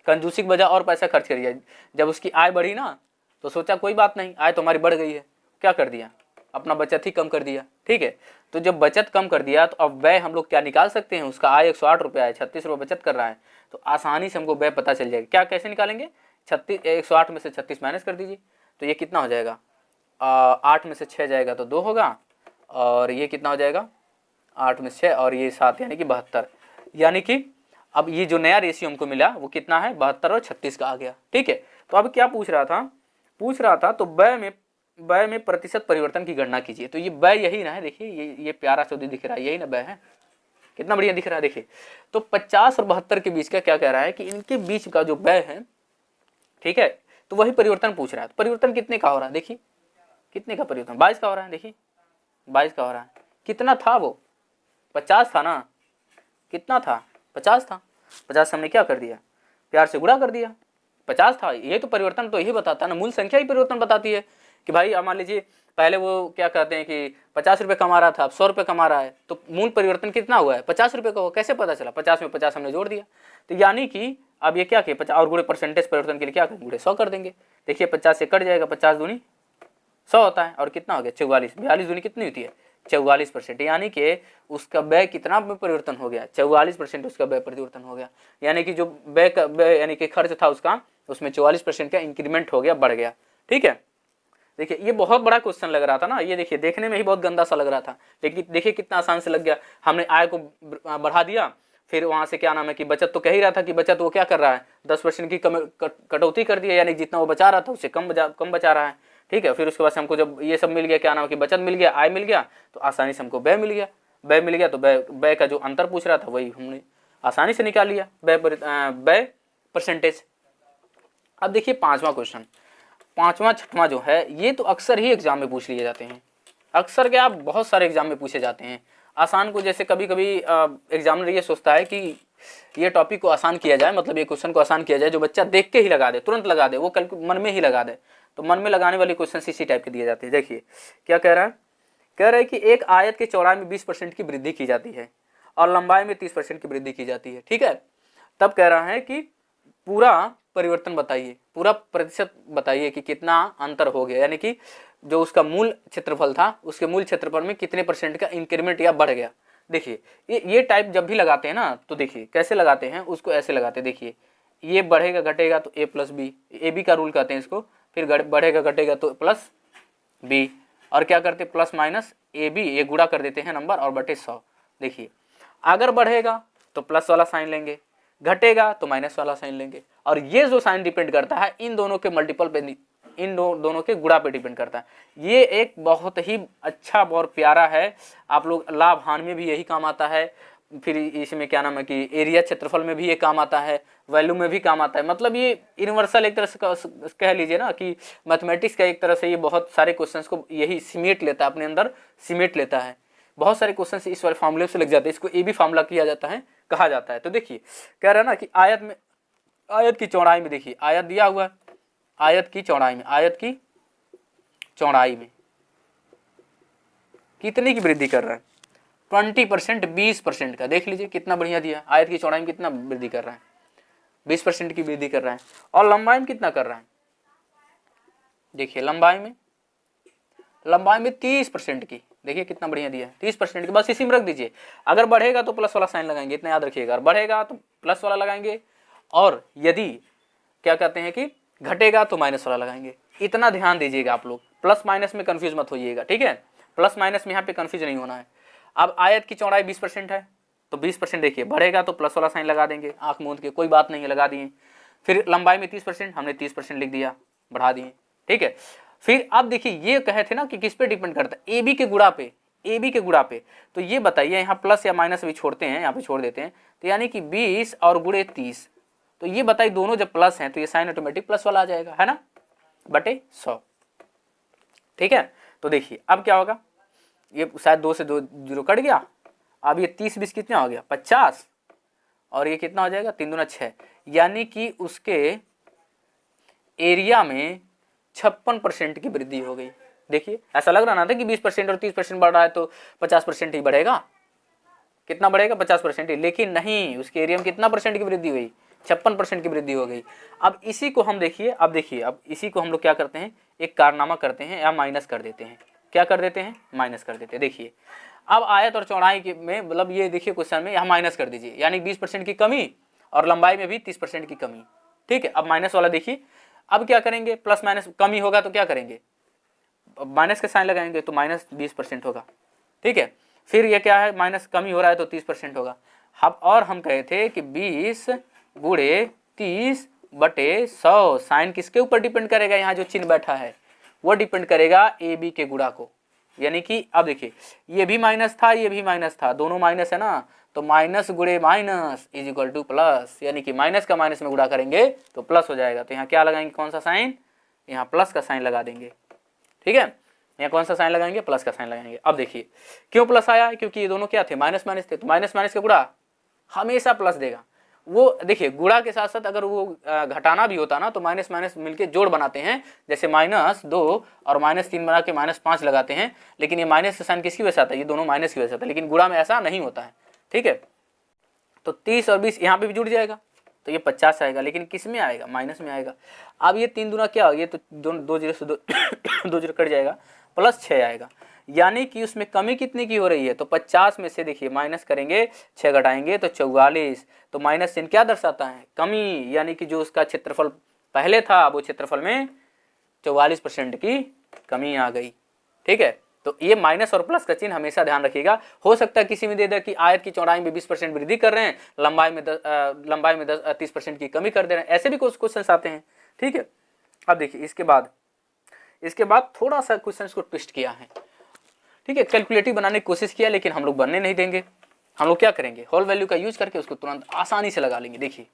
कंजूसी की वजह और पैसा खर्च करिए। जब उसकी आय बढ़ी ना तो सोचा कोई बात नहीं, आय तो हमारी बढ़ गई है, क्या कर दिया, अपना बचत ही कम कर दिया। ठीक है, तो जब बचत कम कर दिया तो अब व्यय हम लोग क्या निकाल सकते हैं, उसका आय 108 रुपये है, 36 रुपये बचत कर रहा है, तो आसानी से हमको व्यय पता चल जाएगा। क्या कैसे निकालेंगे, 108 में से 36 माइनस कर दीजिए, तो ये कितना हो जाएगा 8 में से 6 जाएगा तो 2 होगा, और ये कितना हो जाएगा 8 में 6 और ये 7, यानी कि 72। यानी कि अब ये जो नया रेशियो हमको मिला वो कितना है 72 और 36 का आ गया। ठीक है, तो अब क्या पूछ रहा था तो व्यय में प्रतिशत परिवर्तन की गणना कीजिए। तो ये व्यय यही ना है, देखिए ये प्यारा चौधरी दिख रहा है, यही ना व्यय है, कितना बढ़िया दिख रहा है। देखिए तो 50 और 72 के बीच का क्या कह रहा है कि इनके बीच का जो व्यय है, ठीक है, तो वही परिवर्तन पूछ रहा है। तो परिवर्तन कितने का हो रहा है, देखिए कितने का परिवर्तन 22 का हो रहा है, देखिए 22 का हो रहा है। कितना था वो 50 था ना, कितना था 50 था, 50 से हमने क्या कर दिया प्यार से गुणा कर दिया, 50 था। ये तो परिवर्तन तो यही बताता है ना, मूल संख्या ही परिवर्तन बताती है कि भाई मान लीजिए पहले वो क्या कहते हैं कि 50 रुपये कमा रहा था, अब 100 रुपये कमा रहा है, तो मूल परिवर्तन कितना हुआ है 50 रुपये का हुआ। कैसे पता चला, 50 में 50 हमने जोड़ दिया। तो यानी कि अब ये क्या किया 50 और गुणे परसेंटेज परिवर्तन के लिए क्या करेंगे, गुणे 100 कर देंगे। देखिए 50 से कट जाएगा, 50 दूनी 100 होता है, और कितना हो गया 44, 42 दूनी कितनी होती है 44%, यानी कि उसका व्यय कितना में परिवर्तन हो गया 44% उसका व्यय परिवर्तन हो गया। यानी कि जो व्यय यानी कि खर्च था उसका, उसमें 44% का इंक्रीमेंट हो गया, बढ़ गया। ठीक है, देखिए ये बहुत बड़ा क्वेश्चन लग रहा था ना, ये देखिए देखने में ही बहुत गंदा सा लग रहा था, लेकिन देखिए कितना आसान से लग गया। हमने आय को बढ़ा दिया, फिर वहां से क्या नाम है कि बचत तो कह ही रहा था कि बचत वो क्या कर रहा है 10% की कटौती कर दिया, यानी जितना वो बचा रहा था उससे कम बचा रहा है। ठीक है, फिर उसके बाद से हमको जब ये सब मिल गया, क्या नाम है कि बचत मिल गया, आय मिल गया, तो आसानी से हमको व्यय मिल गया। व्यय मिल गया तो व्यय का जो अंतर पूछ रहा था वही हमने आसानी से निकाल लिया, व्यय परसेंटेज। अब देखिए 5वां क्वेश्चन, 5वां 6वां जो है ये तो अक्सर ही एग्जाम में पूछ लिए जाते हैं, अक्सर क्या बहुत सारे एग्जाम में पूछे जाते हैं। आसान को जैसे कभी कभी एग्जामिनर ये सोचता है कि ये टॉपिक को आसान किया जाए, मतलब ये क्वेश्चन को आसान किया जाए, जो बच्चा देख के ही लगा दे, तुरंत लगा दे, वो कल मन में ही लगा दे। तो मन में लगाने वाले क्वेश्चन इसी टाइप के दिए जाते हैं। देखिए क्या कह रहा है, कह रहा है कि एक आयत के चौड़ाई में 20% की वृद्धि की जाती है और लंबाई में 30% की वृद्धि की जाती है। ठीक है, तब कह रहा है कि पूरा परिवर्तन बताइए, पूरा प्रतिशत बताइए कि कितना अंतर हो गया, यानी कि जो उसका मूल क्षेत्रफल था उसके मूल क्षेत्रफल में कितने % का इंक्रीमेंट या बढ़ गया। देखिए ये टाइप जब भी लगाते हैं ना, तो देखिए कैसे लगाते हैं, उसको ऐसे लगाते हैं। देखिए ये बढ़ेगा घटेगा तो a + b, AB का रूल कहते हैं इसको, फिर बढ़ेगा घटेगा तो प्लस बी, और क्या करते प्लस माइनस ए बी, ये गुणा कर देते हैं नंबर और बटे 100। देखिए अगर बढ़ेगा तो प्लस वाला साइन लेंगे, घटेगा तो माइनस वाला साइन लेंगे, और ये जो साइन डिपेंड करता है इन दोनों के मल्टीपल पे, इन दोनों के गुणा पे डिपेंड करता है। ये एक बहुत ही अच्छा और प्यारा है, आप लोग लाभ हानि में भी यही काम आता है, फिर इसमें क्या नाम है कि एरिया क्षेत्रफल में भी ये काम आता है, वैल्यू में भी काम आता है। मतलब ये यूनिवर्सल एक तरह से कह लीजिए ना कि मैथमेटिक्स का एक तरह से ये बहुत सारे क्वेश्चंस को यही सिमेट लेता है, अपने अंदर सिमेट लेता है। बहुत सारे क्वेश्चंस इस वाले फार्मूले से लग जाते हैं, इसको ए बी फार्मूला किया जाता है, कहा जाता है। तो देखिए कह रहा है ना कि आयत में, आयत की चौड़ाई में, देखिए आयत दिया हुआ है, आयत की चौड़ाई में, आयत की चौड़ाई में कितने की वृद्धि कर रहा है, 20%, 20% का। देख लीजिए कितना बढ़िया दिया, आयत की चौड़ाई में कितना वृद्धि कर रहा है, 20% की वृद्धि कर रहा है। और लंबाई में कितना कर रहा है, देखिए लंबाई में 30% की, देखिए कितना बढ़िया दिया है 30% की। बस इसी में रख दीजिए, अगर बढ़ेगा तो प्लस वाला साइन लगाएंगे, इतना याद रखिएगा, अगर बढ़ेगा तो प्लस वाला लगाएंगे, और यदि क्या कहते हैं कि घटेगा तो माइनस वाला लगाएंगे। इतना ध्यान दीजिएगा आप लोग, प्लस माइनस में कंफ्यूज मत होइएगा, ठीक है, प्लस माइनस में यहाँ पे कंफ्यूज नहीं होना है। अब आयत की चौड़ाई 20% है, तो 20% देखिए बढ़ेगा तो प्लस वाला साइन लगा देंगे, आंख मूंद के, कोई बात नहीं है, लगा दिए। फिर लंबाई में 30%, हमने 30% लिख दिया, बढ़ा दिए, ठीक है। फिर अब देखिए ये कहे थे ना कि किस पे डिपेंड करता है, ए बी के गुणा पे, ए बी के गुणा पे। तो ये बताइए यहाँ प्लस या माइनस भी छोड़ते हैं, यहाँ पे छोड़ देते हैं, तो यानी कि 20 और गुणे 30, तो ये बताइए दोनों जब प्लस हैं तो ये साइन ऑटोमेटिक प्लस वाला आ जाएगा, है ना, बटे 100, ठीक है। तो देखिए अब क्या होगा, ये शायद 2 से 2 जीरो कट गया, अब ये 30 20 कितना हो गया 50, और ये कितना हो जाएगा 3 दूना 6, यानी कि उसके एरिया में 56% की वृद्धि हो गई। देखिए ऐसा लग रहा ना था कि 20% और 30% बढ़ रहा है तो 50% ही बढ़ेगा, कितना बढ़ेगा 50% ही, लेकिन नहीं, उसके एरिया में कितना परसेंट की वृद्धि हुई, 56% की वृद्धि हो गई। अब इसी को हम देखिए, अब देखिए अब इसी को हम लोग क्या करते हैं, एक कारनामा करते हैं या माइनस कर देते हैं, क्या कर देते हैं, माइनस कर देते हैं। देखिए अब आयत और चौड़ाई में, मतलब ये देखिए क्वेश्चन में यहाँ माइनस कर दीजिए, यानी 20% की कमी और लंबाई में भी 30% की कमी, ठीक है। अब माइनस वाला देखिए, अब क्या करेंगे, प्लस माइनस कमी होगा तो क्या करेंगे, माइनस के साइन लगाएंगे तो माइनस 20% होगा, ठीक है। फिर ये क्या है, माइनस कमी हो रहा है तो 30% होगा। अब और हम कहे थे कि 20 गुणे 30 बटे 100, साइन किसके ऊपर डिपेंड करेगा, यहाँ जो चिन्ह बैठा है वो डिपेंड करेगा ए बी के गुणा को, यानी कि अब देखिए ये भी माइनस था, ये भी माइनस था, दोनों माइनस है ना, तो माइनस गुणे minus is equal two plus, यानी कि माइनस का माइनस में गुणा करेंगे तो प्लस हो जाएगा। तो यहाँ क्या लगाएंगे, कौन सा साइन, यहाँ प्लस का साइन लगा देंगे, ठीक है। यहाँ कौन सा साइन लगाएंगे, प्लस का साइन लगाएंगे। अब देखिए क्यों प्लस आया, क्योंकि ये दोनों क्या थे, माइनस माइनस थे, तो माइनस माइनस का गुणा हमेशा प्लस देगा। वो देखिए गुणा के साथ साथ अगर वो घटाना भी होता ना तो माइनस माइनस मिलके जोड़ बनाते हैं, जैसे -2 और -3 बना के -5 लगाते हैं, लेकिन ये माइनस का साइन किसकी वजह से आता है, ये दोनों माइनस की वजह से आता है, लेकिन गुणा में ऐसा नहीं होता है, ठीक है। तो 30 और 20 यहाँ पे भी जुड़ जाएगा तो ये 50 आएगा, लेकिन किस में आएगा, माइनस में आएगा। अब ये 3 दूना क्या हो गया, तो 2 जीरो से 2 जीरो कट जाएगा, +6 आएगा, यानी कि उसमें कमी कितने की हो रही है, तो 50 में से देखिए माइनस करेंगे, 6 घटाएंगे तो 44, तो माइनस चिन्ह क्या दर्शाता है, कमी, यानी कि जो उसका क्षेत्रफल पहले था वो क्षेत्रफल में 44% की कमी आ गई, ठीक है। तो ये माइनस और प्लस का चिन्ह हमेशा ध्यान रखिएगा। हो सकता है किसी में दे दे कि आयत की चौड़ाई में 20% वृद्धि कर रहे हैं, लंबाई में 30% की कमी कर दे रहे हैं, ऐसे भी कुछ क्वेश्चन आते हैं, ठीक है। अब देखिए इसके बाद थोड़ा सा क्वेश्चन को ट्विस्ट किया है, ठीक है, कैलकुलेटिव बनाने की कोशिश किया, लेकिन हम लोग बनने नहीं देंगे। हम लोग क्या करेंगे, होल वैल्यू का यूज करके उसको तुरंत आसानी से लगा लेंगे। देखिए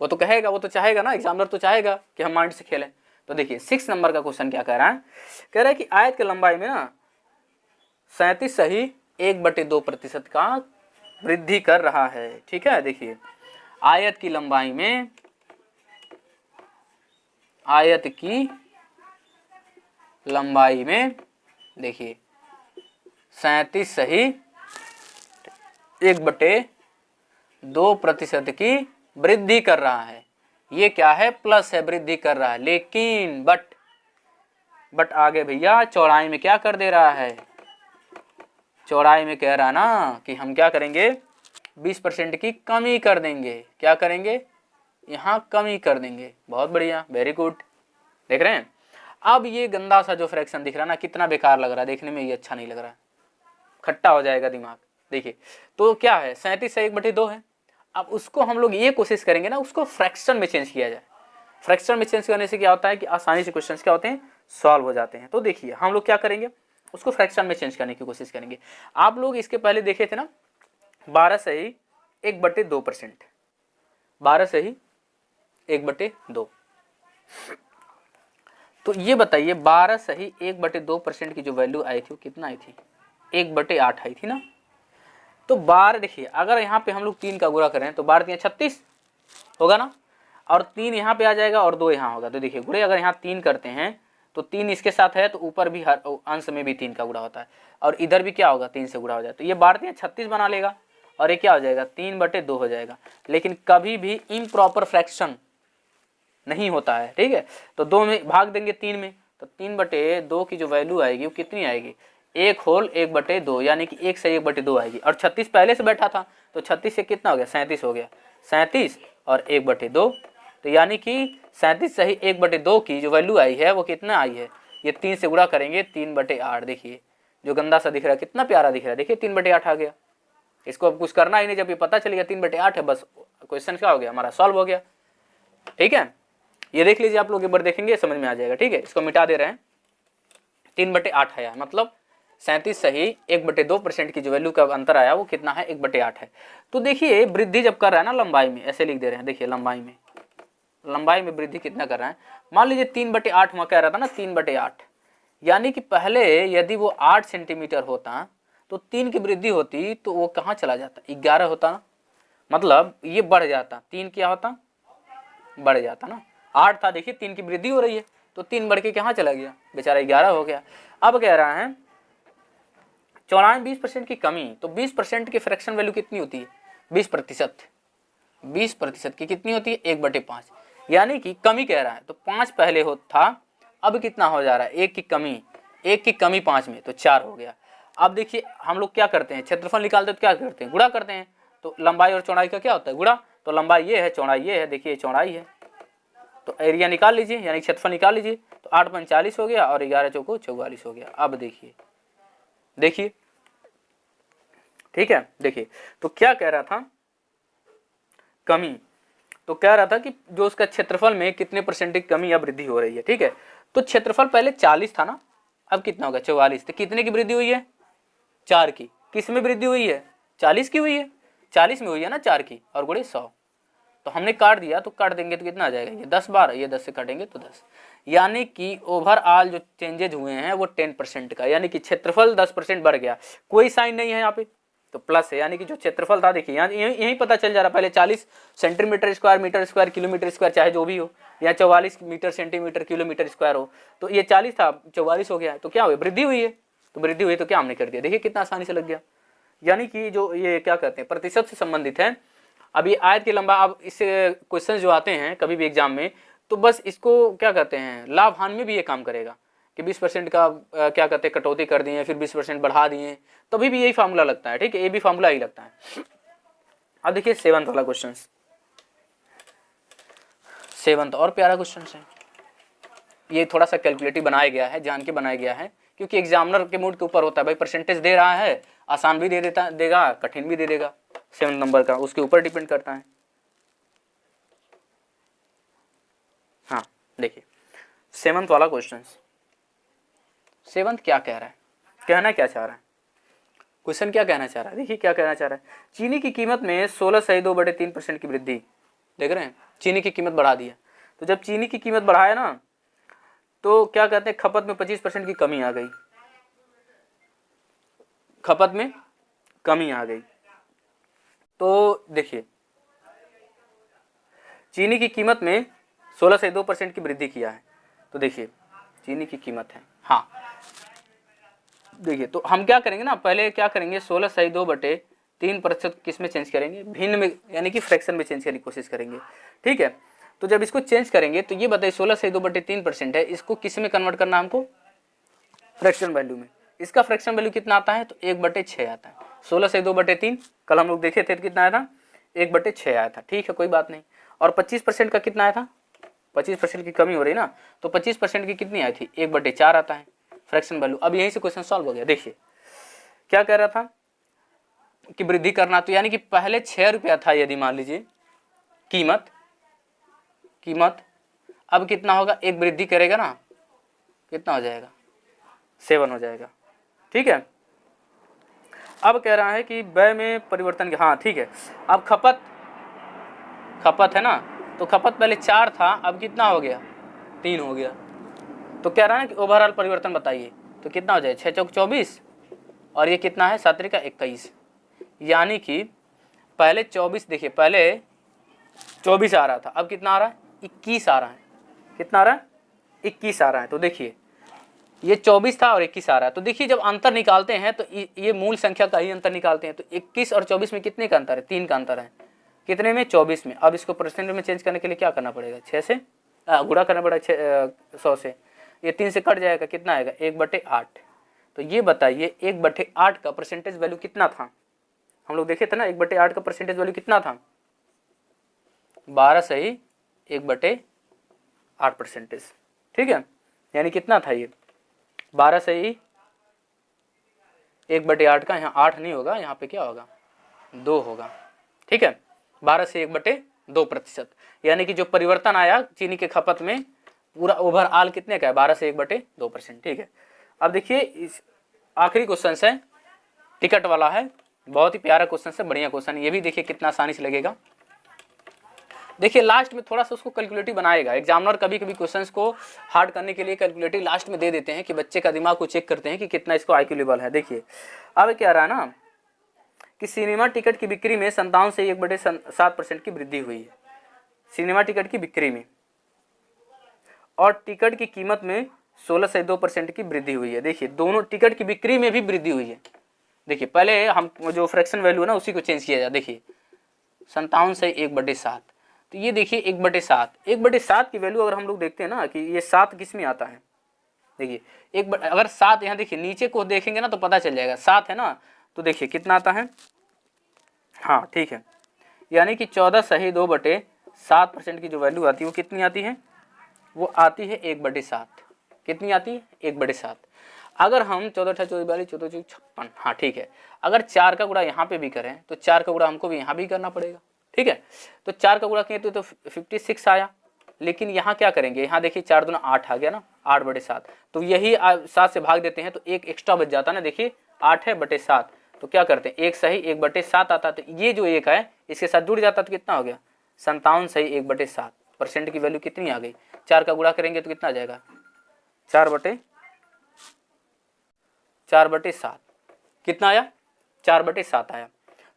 वो तो कहेगा, वो तो चाहेगा ना, एग्जामिनर तो चाहेगा कि हम माइंड से खेलें। तो देखिए 6 नंबर का क्वेश्चन क्या कह रहा है, कह रहा है कि आयत की लंबाई में ना 37 सही 1/2% का वृद्धि कर रहा है, ठीक है। देखिए आयत की लंबाई में, आयत की लंबाई में देखिए 37 सही 1/2% की वृद्धि कर रहा है। ये क्या है, प्लस है, वृद्धि कर रहा है, लेकिन बट आगे भैया चौड़ाई में क्या कर दे रहा है, चौड़ाई में कह रहा ना कि हम क्या करेंगे, 20% की कमी कर देंगे, क्या करेंगे, यहाँ कमी कर देंगे। बहुत बढ़िया, वेरी गुड, देख रहे हैं। अब ये गंदा सा जो फ्रैक्शन दिख रहा है ना, कितना बेकार लग रहा है देखने में, ये अच्छा नहीं लग रहा है, खट्टा हो जाएगा दिमाग। देखिए तो क्या है, 37 से 1/2 है। अब उसको हम लोग ये कोशिश करेंगे ना, उसको फ्रैक्शन में चेंज किया जाए। फ्रैक्शन में चेंज करने से क्या होता है कि आसानी से क्वेश्चन क्या होते हैं, सॉल्व हो जाते हैं। तो देखिए हम लोग क्या करेंगे, उसको फ्रैक्शन में चेंज करने की कोशिश करेंगे। आप लोग इसके पहले देखे थे ना 12 से ही 1/2%, 12 से ही 1/2। तो ये बताइए 12 से ही 1/2% की जो वैल्यू आई थी वो कितना आई थी, 1/8 आई थी ना। तो 12 देखिए, अगर यहाँ पे हम लोग 3 का गुणा करें तो 12 36 होगा ना, और 3 यहाँ पे आ जाएगा और 2 यहाँ होगा। तो देखिए गुणे अगर यहाँ 3 करते हैं तो 3 इसके साथ है तो ऊपर भी हर अंश में भी 3 का गुणा होता है, और इधर भी क्या होगा 3 से गुणा हो जाए, तो ये 12 36 बना लेगा, और ये क्या हो जाएगा 3/2 हो जाएगा। लेकिन कभी भी इम्प्रॉपर फ्रैक्शन नहीं होता है, ठीक है। तो 2 में भाग देंगे 3 में, तो 3/2 की जो वैल्यू आएगी वो कितनी आएगी, 1 होल 1/2, यानी कि 1 से 1/2 आएगी। और 36 पहले से बैठा था तो 36 से कितना हो गया, 37 हो गया, 37 और 1/2, तो यानी कि 37 से ही 1/2 की जो वैल्यू आई है वो कितना आई है, ये 3 से गुणा करेंगे 3/8। देखिए जो गंदा सा दिख रहा है कितना प्यारा दिख रहा है, देखिए 3/8 आ गया। इसको अब कुछ करना ही नहीं, जब ये पता चल गया 3/8 है, बस क्वेश्चन क्या हो गया हमारा, सॉल्व हो गया। ठीक है, ये देख लीजिए, आप लोग एक बार देखेंगे समझ में आ जाएगा। ठीक है, इसको मिटा दे रहे हैं, 3/8 आया, मतलब 37 सही 1/2% की जो वैल्यू का अंतर आया वो कितना है, 1/8 है। तो देखिए वृद्धि जब कर रहा है ना लंबाई में, ऐसे लिख दे रहे हैं, देखिए लंबाई में वृद्धि कितना कर रहा है। मान लीजिए 3/8 वहाँ कह रहा था ना, 3/8, यानी कि पहले यदि वो 8 सेंटीमीटर होता तो 3 की वृद्धि होती तो वो कहाँ चला जाता, 11 होता ना, मतलब ये बढ़ जाता, 3 क्या होता, बढ़ जाता ना, 8 था, देखिए 3 की वृद्धि हो रही है तो 3 बढ़ के कहाँ चला गया, बेचारा 11 हो गया। अब कह रहा है चौड़ाई 20% की कमी, तो 20% की फ्रैक्शन वैल्यू कितनी होती है, 20%, 20% की कितनी होती है, 1/5, यानी कि कमी कह रहा है। तो 5 पहले हो था, अब कितना हो जा रहा है, 1 की कमी 5 में, तो 4 हो गया। अब देखिए हम लोग क्या करते हैं, क्षेत्रफल निकालते तो क्या करते हैं, गुणा करते हैं। तो लंबाई और चौड़ाई का क्या होता है, गुणा। तो लंबाई ये है, चौड़ाई ये है, देखिए चौड़ाई है, तो एरिया निकाल लीजिए, यानी क्षेत्रफल निकाल लीजिए। तो 8 × 40 हो गया और 11 × 4 = 44 हो गया। अब देखिए ठीक है, देखिए तो क्या कह रहा था, कमी, तो कह रहा था कि जो उसका क्षेत्रफल में कितने % की कमी या वृद्धि हो रही है। ठीक है, तो क्षेत्रफल पहले 40 था ना, अब कितना होगा 44, तो कितने की वृद्धि हुई है, 4 की। किस में वृद्धि हुई है, 40 की हुई है, 40 में हुई है ना 4 की, और गुणे 100, तो हमने काट दिया, तो काट देंगे तो कितना आ जाएगा, ये 10 बार, ये 10 से काटेंगे तो 10, यानी कि ओवरऑल जो चेंजेज हुए हैं वो 10% का, यानी कि क्षेत्रफल 10% बढ़ गया। कोई साइन नहीं है यहाँ पे, तो प्लस है, यानी कि जो क्षेत्रफल था देखिए यहाँ यही पता चल जा रहा, पहले 40 centimetre square, metre square, kilometre square, चाहे जो भी हो, या 44 मीटर सेंटीमीटर किलोमीटर स्क्वायर हो, तो ये 40 था 44 हो गया, तो क्या हुआ, वृद्धि हुई है। तो वृद्धि हुई तो क्या हमने कर दिया, देखिए कितना आसानी से लग गया। यानी कि जो ये क्या कहते हैं, प्रतिशत से संबंधित है। अब ये आयत की लंबा, अब इससे क्वेश्चन जो आते हैं कभी भी एग्जाम में, तो बस इसको क्या कहते हैं, लाभ हानि में भी ये काम करेगा कि 20% का क्या कहते हैं कटौती कर दिए, फिर 20% बढ़ा दिए, तभी भी यही फार्मूला लगता है। ठीक है, ये भी फार्मूला ही लगता है। अब देखिए 7th वाला क्वेश्चन, 7th और प्यारा क्वेश्चन है। ये थोड़ा सा कैलकुलेटिव बनाया गया है, जान के बनाया गया है, क्योंकि एग्जामिनर के मूड के ऊपर होता है भाई, परसेंटेज दे रहा है, आसान भी देगा, कठिन भी दे देगा, 7 नंबर का उसके ऊपर डिपेंड करता है। हाँ देखिए 7th वाला क्वेश्चन, 7th क्या कह रहा है, कहना क्या चाह रहा है, क्वेश्चन क्या कहना चाह रहा है, देखिए क्या कहना चाह रहा है। चीनी की कीमत में 16 से 2/3% की वृद्धि, देख रहे हैं, चीनी की कीमत बढ़ा दिया। तो जब चीनी की कीमत बढ़ाया ना, तो क्या कहते हैं, खपत में 25% की कमी आ गई, खपत में कमी आ गई। तो देखिए चीनी की कीमत में 16 से 2% की वृद्धि किया है। तो देखिए चीनी की कीमत है, हाँ देखिए, तो हम क्या करेंगे ना, पहले क्या करेंगे, 16 से 2/3% किस में चेंज करेंगे, भिन्न में, यानी कि फ्रैक्शन में चेंज करने की कोशिश करेंगे। ठीक है, तो जब इसको चेंज करेंगे तो ये बताइए 16 से 2/3% है, इसको किस में कन्वर्ट करना हमको, फ्रैक्शन वैल्यू में। इसका फ्रैक्शन वैल्यू कितना आता है, तो 1/6 आता है। 16 से 2/3 कल हम लोग देखे थे, तो कितना आया था, 1/6 आया था। ठीक है, कोई बात नहीं। और 25% का कितना आया था, 25% की कमी हो रही ना, तो 25% की कितनी आई थी, 1/4 आता है फ्रैक्शन वैल्यू। अब यहीं से क्वेश्चन सॉल्व हो गया। देखिए क्या कह रहा था कि वृद्धि करना, तो यानी कि पहले 6 रुपया था यदि मान लीजिए कीमत, अब कितना होगा, एक वृद्धि करेगा ना, कितना हो जाएगा, 7 हो जाएगा। ठीक है, अब कह रहा है कि व्यय में परिवर्तन, हाँ ठीक है। अब खपत है ना, तो खपत पहले 4 था, अब कितना हो गया, 3 हो गया। तो कह रहा है कि ओवरऑल परिवर्तन बताइए, तो कितना हो जाए, 6 चौक 24 और ये कितना है 7 का 21, यानी कि पहले 24, देखिए पहले 24 आ रहा था, अब कितना आ रहा है, 21 आ रहा है। कितना आ रहा है, 21 आ रहा है। तो देखिए ये 24 था और 21 आ रहा है। तो देखिए जब अंतर निकालते हैं तो ये मूल संख्या का ही अंतर निकालते हैं, तो 21 और 24 में कितने का अंतर है, 3 का अंतर है। कितने में, 24 में। अब इसको परसेंट में चेंज करने के लिए क्या करना पड़ेगा, 6 से गुणा करना पड़ेगा 100 से, ये 3 से कट जाएगा, कितना आएगा, 1/8। तो ये बताइए 1/8 का परसेंटेज वैल्यू कितना था, हम लोग देखे थे ना 1/8 का परसेंटेज वैल्यू कितना था, 12 सही 1/8%। ठीक है, यानी कितना था ये, 12 सही 1/8 का, यहाँ 8 नहीं होगा, यहाँ पे क्या होगा, 2 होगा। ठीक है, 12 से 1/2%, यानी कि जो परिवर्तन आया चीनी के खपत में पूरा ओवरऑल कितने का है, 12 से 1/2%। ठीक है, अब देखिए इस आखिरी क्वेश्चन है, टिकट वाला है, बहुत ही प्यारा क्वेश्चन है, बढ़िया क्वेश्चन। ये भी देखिए कितना आसानी से लगेगा। देखिए लास्ट में थोड़ा सा उसको कैलकुलेटिव बनाएगा एग्जामिनर, कभी कभी क्वेश्चंस को हार्ड करने के लिए कैलकुलेटिव लास्ट में दे देते हैं कि बच्चे का दिमाग को चेक करते हैं कि कितना इसको IQ लेवल है। देखिए अब क्या रहा ना कि सिनेमा टिकट की बिक्री में 57 से 1/7% की वृद्धि हुई है, सिनेमा टिकट की बिक्री में, और टिकट की कीमत में 16 से 2% की वृद्धि हुई है। देखिए दोनों टिकट की बिक्री में भी वृद्धि हुई है। देखिए पहले हम जो फ्रैक्शन वैल्यू है ना उसी को चेंज किया जाए। देखिए 57 से 1/7, तो ये देखिए 1/7 की वैल्यू अगर हम लोग देखते हैं ना कि ये 7 किस में आता है, देखिए अगर 7 यहाँ देखिए नीचे को देखेंगे ना तो पता चल जाएगा 7 है ना, तो देखिए कितना आता है, हाँ ठीक है, यानी कि 14 सही 2/7% की जो वैल्यू आती है वो कितनी आती है, वो आती है 1/7। कितनी आती है, 1/7। अगर हम 14 × 14 42 14 × 56, हाँ ठीक है, अगर 4 का गुणा यहाँ पे भी करें तो 4 का गुणा हमको भी यहाँ भी करना पड़ेगा। ठीक है, तो 4 का गुणा किए तो 56 आया, लेकिन यहाँ क्या करेंगे, यहाँ देखिए 4 दूना 8 आ गया ना, 8/7, तो यही 7 से भाग देते हैं तो एक एक्स्ट्रा बच जाता है ना, देखिए 8 है बटे 7, तो क्या करते हैं एक सही 1/7 आता, तो ये जो एक है इसके साथ जुड़ जाता तो कितना हो गया, 57 सही 1/7%। की वैल्यू कितनी आ गई, 4 का गुणा करेंगे तो कितना आ जाएगा, 4/7। कितना आया, 4/7 आया।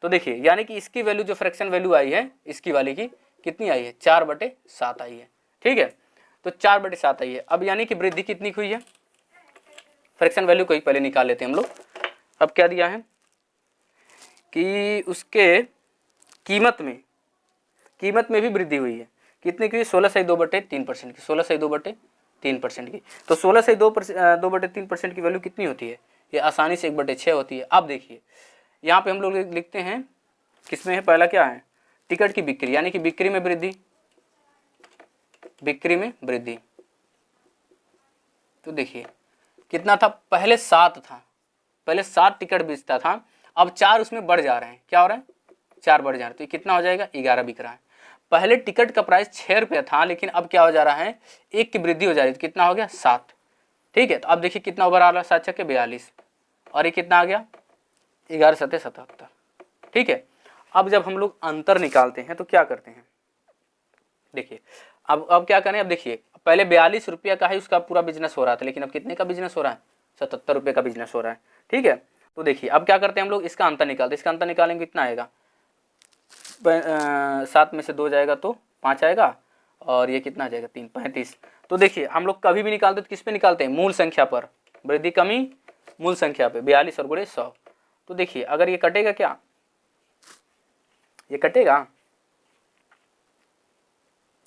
तो देखिए यानी कि इसकी वैल्यू जो फ्रैक्शन वैल्यू आई है इसकी वाली की कितनी आई है, 4/7 आई है। ठीक है, तो 4/7 आई है। अब यानी कि वृद्धि कितनी हुई है, फ्रैक्शन वैल्यू को ही पहले निकाल लेते हैं हम लोग। अब क्या दिया है कि उसके कीमत में भी वृद्धि हुई है, कितने की, 16 से 2/3% की, 16 से 2/3% की। तो 16 से 2/3% की वैल्यू कितनी होती है, ये आसानी से 1/6 होती है। अब देखिए यहाँ पे हम लोग लिखते हैं किसमें है, पहला क्या है, टिकट की बिक्री, यानी कि बिक्री में वृद्धि। तो देखिए कितना था, पहले 7 था, पहले 7 टिकट बेचता था, अब 4 उसमें बढ़ जा रहे हैं, क्या हो रहा है, 4 बढ़ जा रहे हैं, तो ये कितना हो जाएगा, 11 बिक रहा है। पहले टिकट का प्राइस 6 रुपया था, लेकिन अब क्या हो जा रहा है, 1 की वृद्धि हो जा रही है, तो कितना हो गया, 7। ठीक है, तो अब देखिए कितना ओवर आ रहा है, 7 छक्के 42, और ये कितना आ गया, 11 सत्ते 77। ठीक है, अब जब हम लोग अंतर निकालते हैं तो क्या करते हैं, देखिए अब क्या करें, अब देखिए पहले 42 रुपया का ही उसका पूरा बिजनेस हो रहा था, लेकिन अब कितने का बिजनेस हो रहा है, 77 रुपये का बिजनेस हो रहा है। ठीक है, तो देखिए अब क्या करते हैं हम लोग, इसका अंतर निकालते हैं, इसका अंतर निकालेंगे कितना आएगा, 7 में से 2 जाएगा तो 5 आएगा, और ये कितना आ जाएगा, 3, 35। तो देखिए हम लोग कभी भी निकालते तो किस पे निकालते हैं, मूल संख्या पर, वृद्धि कमी मूल संख्या पे, 42 और गुणे 100। तो देखिए अगर ये कटेगा, क्या ये कटेगा,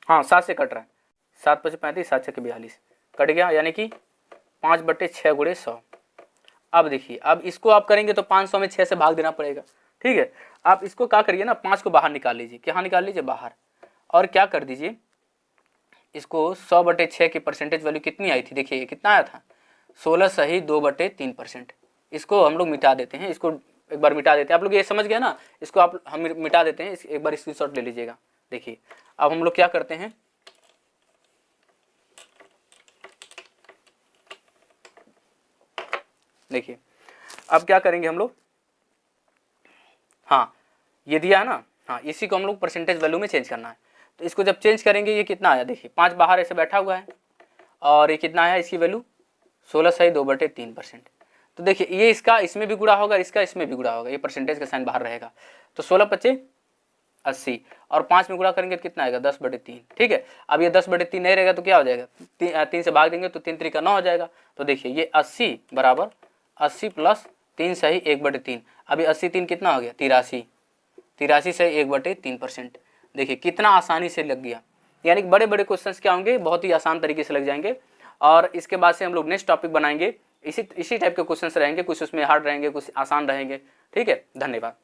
हाँ 7 से कट रहा है, 7 × 5 = 35, 7 × 6 = 42 कट गया, यानी कि 5/6 गुणे 100। अब देखिए अब इसको आप करेंगे तो 500 में 6 से भाग देना पड़ेगा। ठीक है, आप इसको क्या करिए ना, 5 को बाहर निकाल लीजिए, क्या निकाल लीजिए, बाहर, और क्या कर दीजिए इसको 100/6 की परसेंटेज वैल्यू कितनी आई थी, देखिए कितना आया था 16 सही 2/3%। इसको हम लोग मिटा देते हैं, इसको एक बार मिटा देते हैं। आप लोग ये समझ गए ना, इसको हम मिटा देते हैं, एक बार स्क्रीनशॉट ले लीजिएगा। देखिए अब हम लोग क्या करते हैं, देखिए अब क्या करेंगे हम लोग, हाँ ये दिया है ना, हाँ इसी को हम लोग परसेंटेज वैल्यू में चेंज करना है। तो इसको जब चेंज करेंगे ये कितना आया, देखिए 5 बाहर ऐसे बैठा हुआ है और ये कितना आया, इसकी वैल्यू 16 सही 2/3%। तो देखिए ये इसका इसमें भी गुणा होगा, इसका इसमें भी गुणा होगा, ये परसेंटेज का साइन बाहर रहेगा। तो 16×5 = 80 और 5 में गुणा करेंगे तो कितना आएगा 10/3। ठीक है, अब ये 10/3 नहीं रहेगा तो क्या हो जाएगा, 3 से भाग देंगे तो 3 3 का 9 हो जाएगा। तो देखिए ये 80 बराबर 80 + 3 सही 1/3। अभी 80 3 कितना हो गया 83, 83 सही 1/3%। देखिए कितना आसानी से लग गया, यानी बड़े बड़े क्वेश्चंस क्या होंगे, बहुत ही आसान तरीके से लग जाएंगे। और इसके बाद से हम लोग नेक्स्ट टॉपिक बनाएंगे, इसी टाइप के क्वेश्चंस रहेंगे, कुछ उसमें हार्ड रहेंगे, कुछ आसान रहेंगे। ठीक है, धन्यवाद।